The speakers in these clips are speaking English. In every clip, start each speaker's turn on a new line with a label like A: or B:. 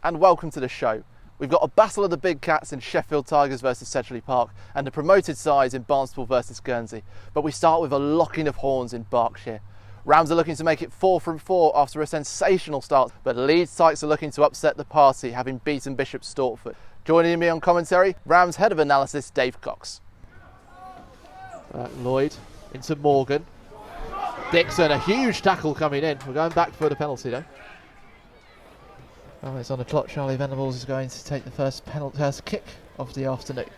A: and welcome to the show. We've got a battle of the big cats in Sheffield Tigers versus Sedgley Park and the promoted sides in Barnstaple versus Guernsey. But we start with a locking of horns in Berkshire. Rams are looking to make it 4 from 4 after a sensational start, but Leeds Tykes are looking to upset the party, having beaten Bishop Stortford. Joining me on commentary, Rams head of analysis Dave Cox. Lloyd into Morgan. Dixon, a huge tackle coming in. We're going back for the penalty though. Oh, it's on the clock. Charlie Venables is going to take the first kick of the afternoon.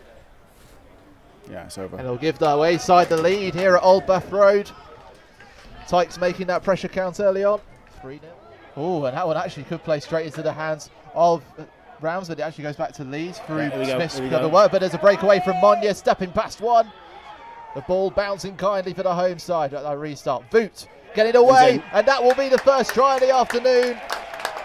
B: Yeah, it's over.
A: And they'll give the away side the lead here at Old Bath Road. Tykes making that pressure count early on. 3-0. Oh, and that one actually could play straight into the hands of Rams, but it actually goes back to Leeds through Smith's clever work. But there's a breakaway from Monya, stepping past one. The ball bouncing kindly for the home side at that restart. Voot getting away, and that will be the first try of the afternoon.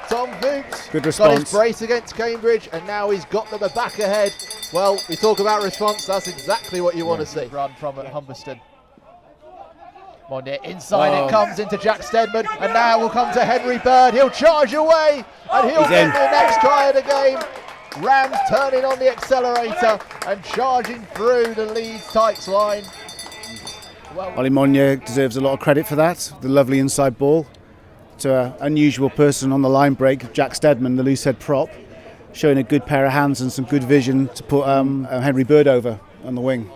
A: Tom Voot
B: good response.
A: Got his brace against Cambridge, and now he's got them back ahead. Well, we talk about response, that's exactly what you want to see. Run from at Humberston. Monya inside, it comes into Jack Stedman, and now will come to Henry Bird. He'll charge away, and he'll get the next try of the game. Rams turning on the accelerator and charging through the Leeds Tykes line.
B: Ollie Monya deserves a lot of credit for that. The lovely inside ball to an unusual person on the line break, Jack Stedman, the loose head prop, showing a good pair of hands and some good vision to put Henry Bird over on the wing.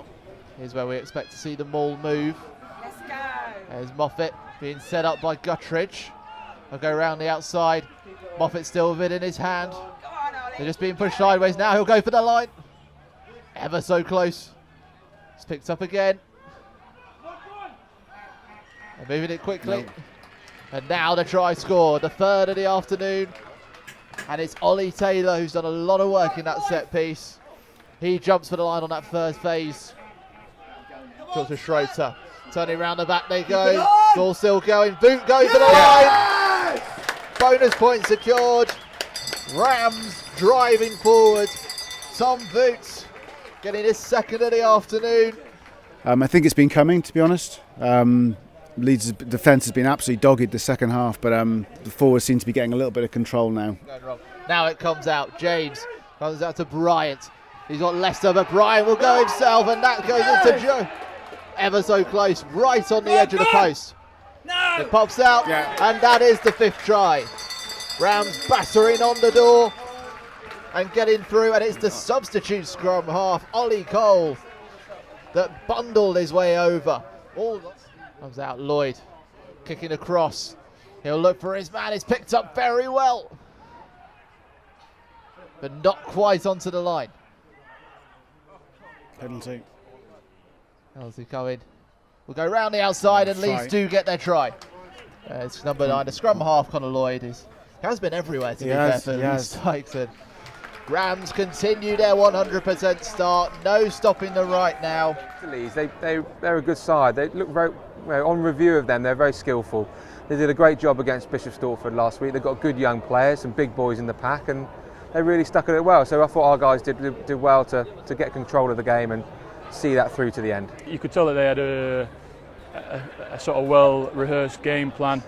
A: Here's where we expect to see the maul move.
C: Let's go.
A: There's Moffat being set up by Guttridge. They'll go around the outside. Moffat still with it in his hand. They're just being pushed sideways now. He'll go for the line. Ever so close. It's picked up again. They're moving it quickly. No. And now the try scored, the third of the afternoon. And it's Ollie Taylor who's done a lot of work in that set piece. He jumps for the line on that first phase. Talk to Schroeder. Turning around the back they go. Ball still going. Voot goes for the line. Bonus point secured. Rams driving forward. Tom Voot getting his second of the afternoon.
B: I think it's been coming, to be honest. Leeds' defence has been absolutely dogged the second half, but the forwards seem to be getting a little bit of control now.
A: Now it comes out. James comes out to Bryant. He's got Leicester, but Bryant will go himself, and that goes into Joe. Ever so close, right on the edge of the post.
C: No.
A: It pops out, and that is the fifth try. Rams battering on the door and getting through, and it's the substitute scrum half, Ollie Cole, that bundled his way over. Comes out Lloyd, kicking across. He'll look for his man. It's picked up very well, but not quite onto the line.
B: Penalty.
A: Penalty coming. We'll go round the outside, and Leeds do get their try. It's number 9, the scrum half, Connor Lloyd. He has been everywhere to be fair for Leeds Tykes. Rams continue their 100% start. No stopping the right now.
D: Leeds, they're a good side. They look very, on review of them, they're very skillful. They did a great job against Bishop Stortford last week. They've got good young players, some big boys in the pack, and they really stuck at it well. So I thought our guys did well to get control of the game and see that through to the end.
E: You could tell that they had a sort of well-rehearsed game plan,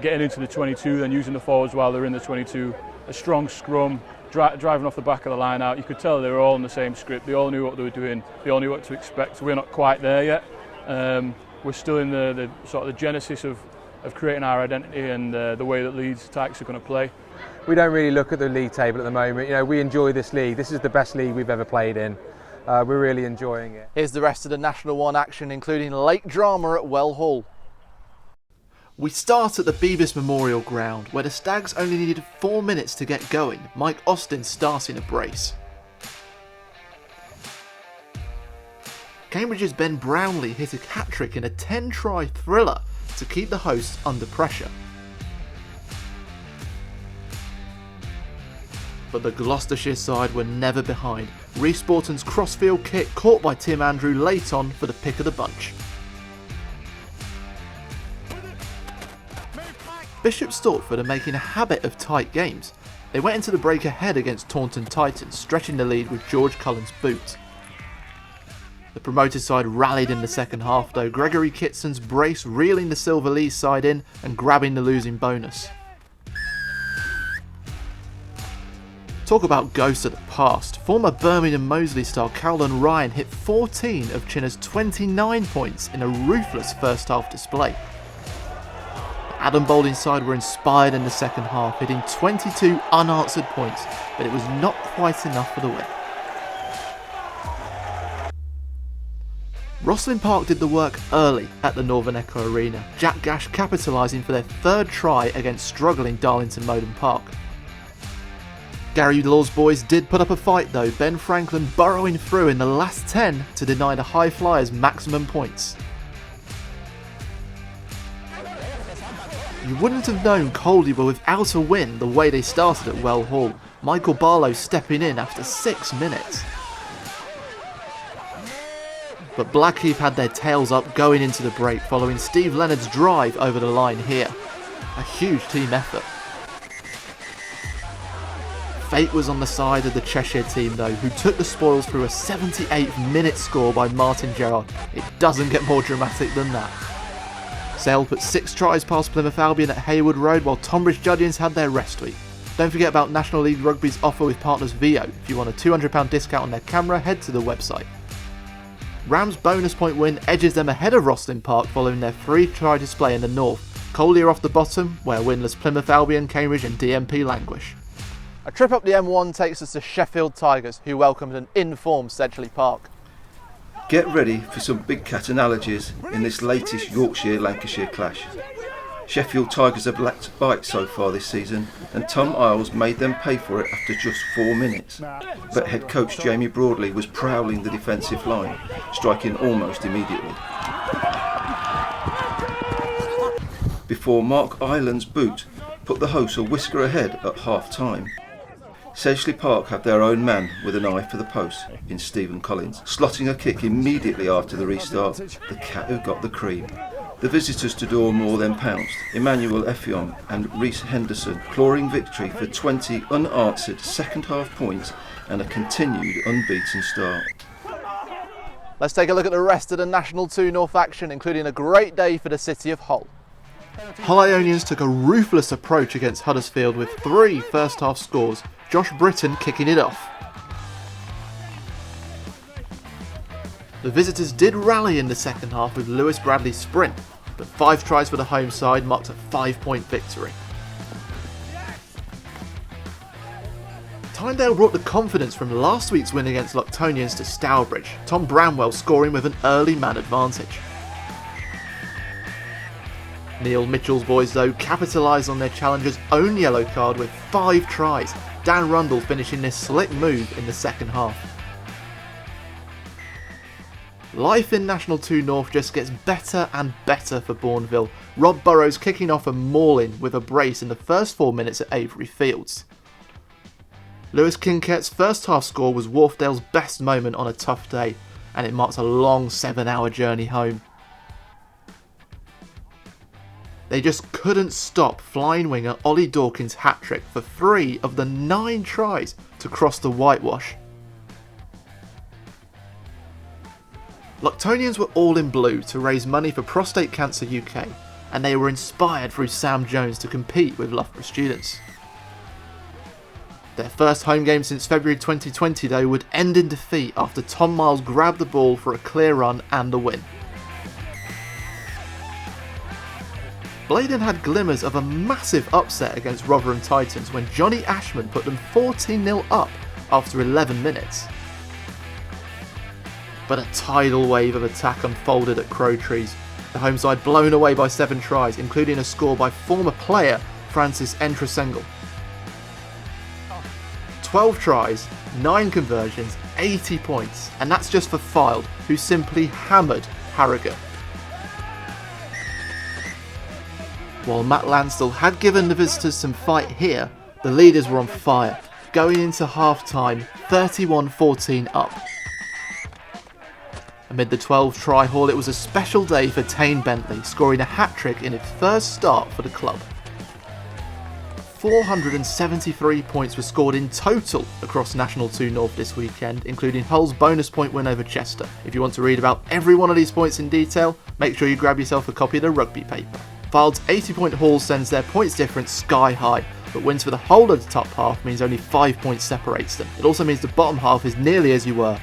E: getting into the 22, then using the forwards while they're in the 22. A strong scrum, driving off the back of the line out. You could tell they were all in the same script. They all knew what they were doing. They all knew what to expect. We're not quite there yet. We're still in the sort of the genesis of creating our identity and the way that Leeds Tykes are going to play.
D: We don't really look at the league table at the moment. You know, we enjoy this league. This is the best league we've ever played in. We're really enjoying it.
A: Here's the rest of the National 1 action, including late drama at Well Hall. We start at the Beavis Memorial Ground, where the Stags only needed 4 minutes to get going. Mike Austin starting a brace. Cambridge's Ben Brownlee hit a hat-trick in a 10-try thriller to keep the hosts under pressure. But the Gloucestershire side were never behind. Reece Borton's crossfield kick caught by Tim Andrew late on for the pick of the bunch. Bishop Stortford are making a habit of tight games. They went into the break ahead against Taunton Titans, stretching the lead with George Cullen's boot. The promoted side rallied in the second half though, Gregory Kitson's brace reeling the Silver Lees side in and grabbing the losing bonus. Talk about ghosts of the past. Former Birmingham Moseley star Cowlan Ryan hit 14 of Chinners' 29 points in a ruthless first half display. Adam Boulding's side were inspired in the second half, hitting 22 unanswered points, but it was not quite enough for the win. Rosslyn Park did the work early at the Northern Echo Arena, Jack Gash capitalising for their third try against struggling Darlington Moden Park. Gary Law's boys did put up a fight though, Ben Franklin burrowing through in the last 10 to deny the High Flyers maximum points. You wouldn't have known Coldy were without a win the way they started at Well Hall, Michael Barlow stepping in after 6 minutes. But Blackheath had their tails up going into the break following Steve Leonard's drive over the line here. A huge team effort. Fate was on the side of the Cheshire team though, who took the spoils through a 78th minute score by Martin Gerrard. It doesn't get more dramatic than that. Sale put 6 tries past Plymouth Albion at Haywood Road while Tonbridge Juddians had their rest week. Don't forget about National League Rugby's offer with partners Vio. If you want a £200 discount on their camera, head to the website. Rams' bonus point win edges them ahead of Rosslyn Park following their 3-try display in the north. Coley are off the bottom, where winless Plymouth Albion, Cambridge and DMP languish. A trip up the M1 takes us to Sheffield Tigers, who welcomed an in-form Sedgley Park.
C: Get ready for some big cat analogies in this latest Yorkshire-Lancashire clash. Sheffield Tigers have lacked a bite so far this season, and Tom Isles made them pay for it after just 4 minutes. But head coach Jamie Broadley was prowling the defensive line, striking almost immediately. Before Mark Ireland's boot put the hosts a whisker ahead at half-time. Sedgley Park have their own man with an eye for the post in Stephen Collins, slotting a kick immediately after the restart, the cat who got the cream. The visitors to do more than pounced, Emmanuel Effiong and Reece Henderson clawing victory for 20 unanswered second half points and a continued unbeaten start.
A: Let's take a look at the rest of the National 2 North action, including a great day for the city of Hull. Hull Ionians took a ruthless approach against Huddersfield with 3 first half scores, Josh Britton kicking it off. The visitors did rally in the second half with Lewis Bradley's sprint, but 5 tries for the home side marked a 5-point victory. Tyndale brought the confidence from last week's win against Loctonians to Stourbridge, Tom Bramwell scoring with an early man advantage. Neil Mitchell's boys though capitalised on their challenger's own yellow card with 5 tries, Dan Rundle finishing this slick move in the second half. Life in National 2 North just gets better and better for Bourneville, Rob Burrows kicking off a mauling with a brace in the first 4 minutes at Avery Fields. Lewis Kinkett's first half score was Wharfdale's best moment on a tough day, and it marks a long 7-hour journey home. They just couldn't stop flying winger Ollie Dawkins' hat-trick for 3 of the 9 tries to cross the whitewash. Loctonians were all in blue to raise money for Prostate Cancer UK, and they were inspired through Sam Jones to compete with Loughborough students. Their first home game since February 2020 though would end in defeat after Tom Miles grabbed the ball for a clear run and the win. Bladen had glimmers of a massive upset against Rotherham Titans when Johnny Ashman put them 14-0 up after 11 minutes. But a tidal wave of attack unfolded at Crowtrees, the home side blown away by 7 tries, including a score by former player Francis Entrasengal. 12 tries, 9 conversions, 80 points, and that's just for Fylde, who simply hammered Harrogate. While Matt Lansdell had given the visitors some fight here, the leaders were on fire, going into half-time 31-14 up. Amid the 12-try haul, it was a special day for Tane Bentley, scoring a hat-trick in his first start for the club. 473 points were scored in total across National 2 North this weekend, including Hull's bonus point win over Chester. If you want to read about every one of these points in detail, make sure you grab yourself a copy of the rugby paper. Fylde's 80-point haul sends their points difference sky high. but wins for the whole of the top half means only 5 points separates them. It also means the bottom half is nearly as you were.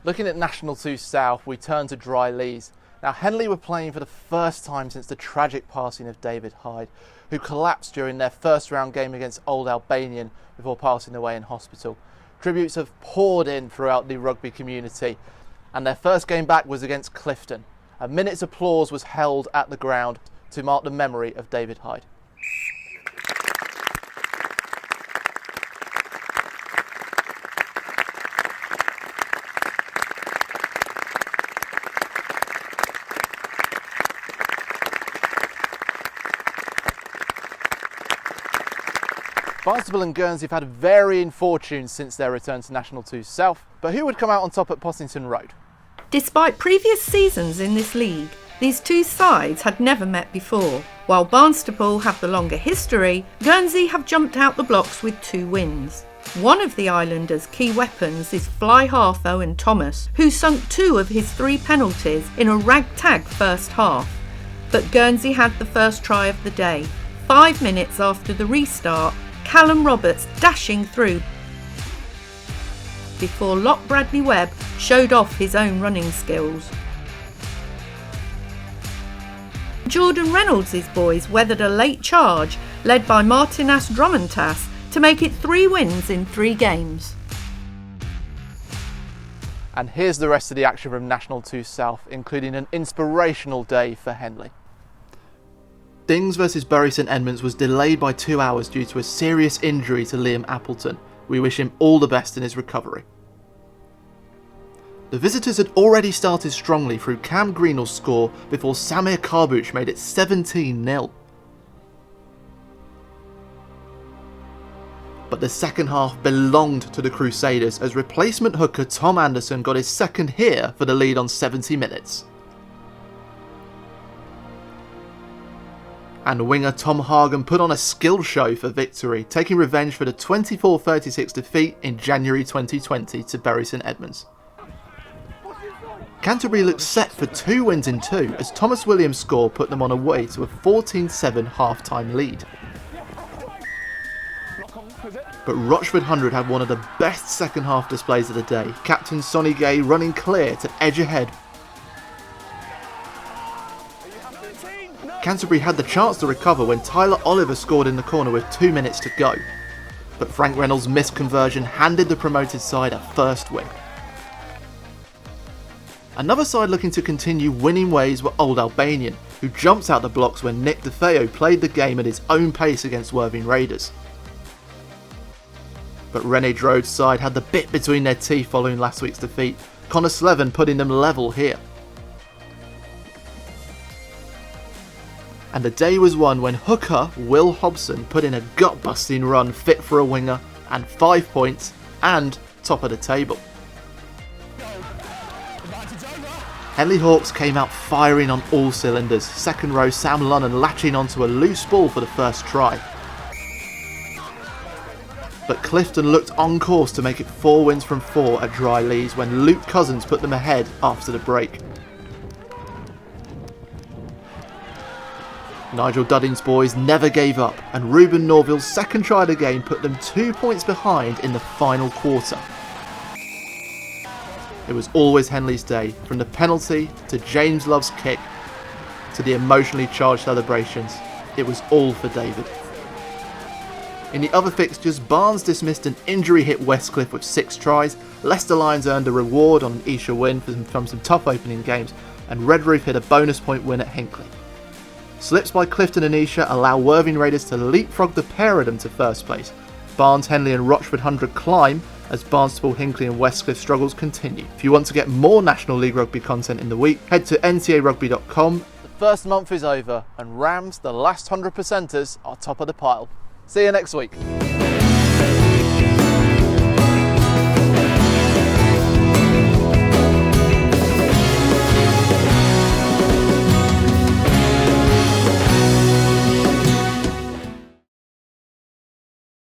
A: Looking at National 2 South, we turn to dry Leeds. Now, Henley were playing for the first time since the tragic passing of David Hyde, who collapsed during their first round game against Old Albanian before passing away in hospital. Tributes have poured in throughout the rugby community, and their first game back was against Clifton. A minute's applause was held at the ground to mark the memory of David Hyde. Barnstaple and Guernsey have had varying fortunes since their return to National 2 South, but who would come out on top at Pottington Road?
F: Despite previous seasons in this league, these two sides had never met before. While Barnstaple have the longer history, Guernsey have jumped out the blocks with 2 wins. One of the Islanders' key weapons is Fly half Owen Thomas, who sunk 2 of his 3 penalties in a ragtag first half. But Guernsey had the first try of the day. 5 minutes after the restart, Callum Roberts dashing through before Locke Bradley Webb showed off his own running skills. Jordan Reynolds' boys weathered a late charge led by Martinas Drumontas to make it 3 wins in 3 games.
A: And here's the rest of the action from National 2 South, including an inspirational day for Henley. Dings versus Bury St Edmunds was delayed by 2 hours due to a serious injury to Liam Appleton. We wish him all the best in his recovery. The visitors had already started strongly through Cam Greenall's score before Samir Karbuch made it 17-0. But the second half belonged to the Crusaders as replacement hooker Tom Anderson got his second here for the lead on 70 minutes. And winger Tom Hagen put on a skill show for victory, taking revenge for the 24-36 defeat in January 2020 to Bury St Edmunds. Canterbury looked set for 2 wins in 2 as Thomas Williams' score put them on a way to a 14-7 half-time lead. But Rochford 100 had one of the best second half displays of the day, captain Sonny Gay running clear to edge ahead. Canterbury had the chance to recover when Tyler Oliver scored in the corner with 2 minutes to go, but Frank Reynolds' missed conversion handed the promoted side a first win. Another side looking to continue winning ways were Old Albanian, who jumped out the blocks when Nick DeFeo played the game at his own pace against Worthing Raiders. But Rene Drode's side had the bit between their teeth following last week's defeat, Connor Slevin putting them level here. And the day was won when hooker Will Hobson put in a gut-busting run fit for a winger and 5 points and top of the table. Henley Hawks came out firing on all cylinders, second row Sam Lunnan latching onto a loose ball for the first try. But Clifton looked on course to make it 4 wins from 4 at dry Leeds when Luke Cousins put them ahead after the break. Nigel Dudding's boys never gave up, and Ruben Norville's second try of the game put them 2 points behind in the final quarter. It was always Henley's day, from the penalty to James Love's kick to the emotionally charged celebrations. It was all for David. In the other fixtures, Barnes dismissed an injury-hit Westcliff with 6 tries, Leicester Lions earned a reward on an Esher win from some tough opening games, and Redroof hit a bonus point win at Hinckley. Slips by Clifton and Esher allow Worthing Raiders to leapfrog the pair of them to first place. Barnes, Henley and Rochford 100 climb as Barnstaple, Hinckley and Westcliff struggles continue. If you want to get more National League Rugby content in the week, head to ntarugby.com. The first month is over and Rams, the last 100%ers, are top of the pile. See you next week.